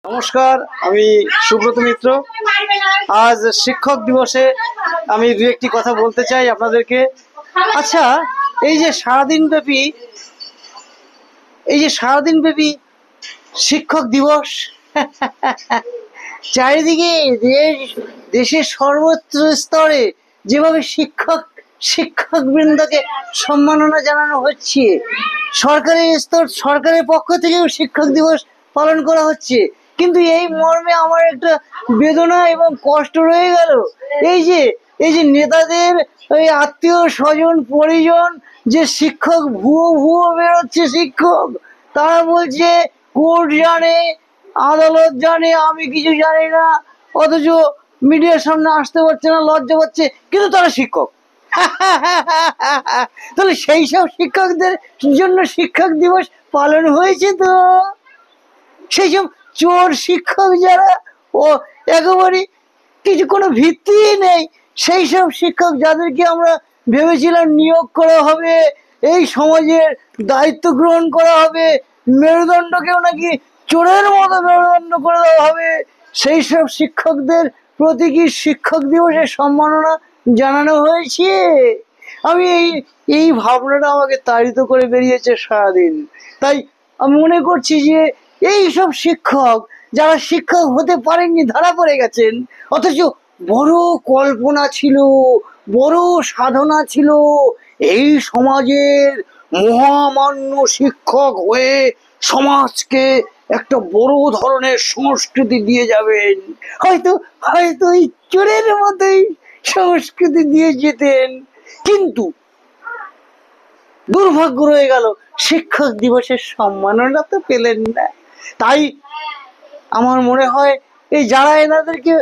নমস্কার, আমি সুব্রত মিত্র। আজ শিক্ষক দিবসে আমি দু একটি কথা বলতে চাই আপনাদেরকে। আচ্ছা, এই যে সারাদিন ব্যাপী শিক্ষক দিবস, চারিদিকে দেশের সর্বত্র স্তরে যেভাবে শিক্ষক বৃন্দকে সম্মাননা জানানো হচ্ছে, সরকারের পক্ষ থেকেও শিক্ষক দিবস পালন করা হচ্ছে, কিন্তু এই মর্মে আমার একটা বেদনা এবং কষ্ট রয়ে গেল। এই যে নেতাদের ওই আত্মীয় স্বজন পরিজন যে শিক্ষক ভুয়ো বেরোচ্ছে, শিক্ষক তারা বলছে কোর্ট জানে, আদালত জানে, আমি কিছু জানি না, অথচ মিডিয়ার সামনে আসতে পারছে না, লজ্জা পাচ্ছে, কিন্তু তারা শিক্ষক। তাহলে সেই সব শিক্ষকদের জন্য শিক্ষক দিবস পালন হয়েছে। তো সেই সব চোর শিক্ষক যারা, ও একেবারে কোনো ভিত্তি নেই, সেই সব শিক্ষক যাদেরকে আমরা ভেবেছিলাম নিয়োগ করা হবে, এই সমাজের দায়িত্ব গ্রহণ করা হবে, মেরুদণ্ডকেও নাকি চোরের মতো মেরুদণ্ড করে দেওয়া হবে, সেই সব শিক্ষকদের প্রতি কি শিক্ষক দিবসের সম্মাননা জানানো হয়েছে? আমি এই ভাবনাটা আমাকে তাড়িত করে বেরিয়েছে সারাদিন। তাই আমি মনে করছি যে এই সব শিক্ষক যারা শিক্ষক হতে পারেননি, ধরা পড়ে গেছেন, অথচ বড় কল্পনা ছিল, বড় সাধনা ছিল, এই সমাজের মহামান্য শিক্ষক হয়ে সমাজকে একটা বড় ধরনের সংস্কৃতি দিয়ে যাবেন, হয়তো হয়তো এই চোরের মতোই সংস্কৃতি দিয়ে যেতেন, কিন্তু দুর্ভাগ্য রয়ে গেল, শিক্ষক দিবসের সম্মাননা তো পেলেন না। তাই আমার মনে হয় এই যারা এনাদেরকে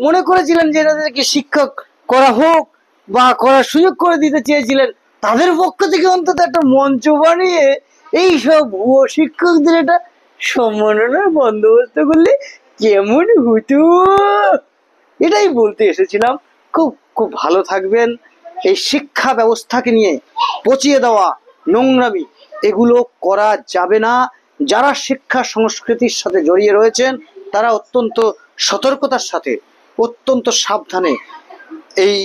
মনে করেছিলেন যে এনাদেরকে শিক্ষক করা হোক বা করার সুযোগ করে দিতে চেয়েছিলেন, তাদের পক্ষ থেকে অন্তত একটা মঞ্চ বানিয়ে এই সব ভুয়ো শিক্ষকদের একটা সম্মাননার বন্দোবস্ত করলে কেমন হতো, এটাই বলতে এসেছিলাম। খুব খুব ভালো থাকবেন। এই শিক্ষা ব্যবস্থাকে নিয়ে পচিয়ে দেওয়া নোংরামি, এগুলো করা যাবে না। যারা শিক্ষা সংস্কৃতির সাথে জড়িয়ে রয়েছেন তারা অত্যন্ত সতর্কতার সাথে, অত্যন্ত সাবধানে এই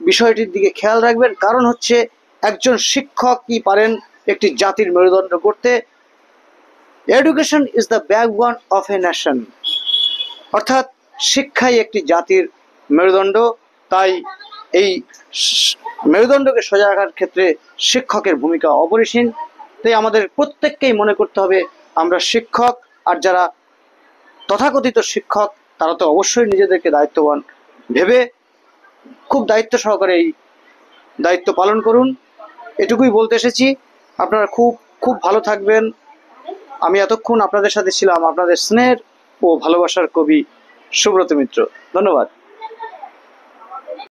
বিষয়টির দিকে খেয়াল রাখবেন। কারণ হচ্ছে, একজন শিক্ষক কি পারেন একটি জাতির মেরুদণ্ড করতে। Education is the backbone of a nation, অর্থাৎ শিক্ষাই একটি জাতির মেরুদণ্ড। তাই এই মেরুদণ্ডকে সোজা রাখার ক্ষেত্রে শিক্ষকের ভূমিকা অপরিসীম। তাই আমাদের প্রত্যেককেই মনে করতে হবে আমরা শিক্ষক, আর যারা তথাকথিত শিক্ষক তারা তো অবশ্যই নিজেদেরকে দায়িত্ববান ভেবে খুব দায়িত্ব সহকারে এই দায়িত্ব পালন করুন। এটুকুই বলতে এসেছি। আপনারা খুব খুব ভালো থাকবেন। আমি এতক্ষণ আপনাদের সাথে ছিলাম আপনাদের স্নেহের ও ভালোবাসার কবি সুব্রত মিত্র। ধন্যবাদ।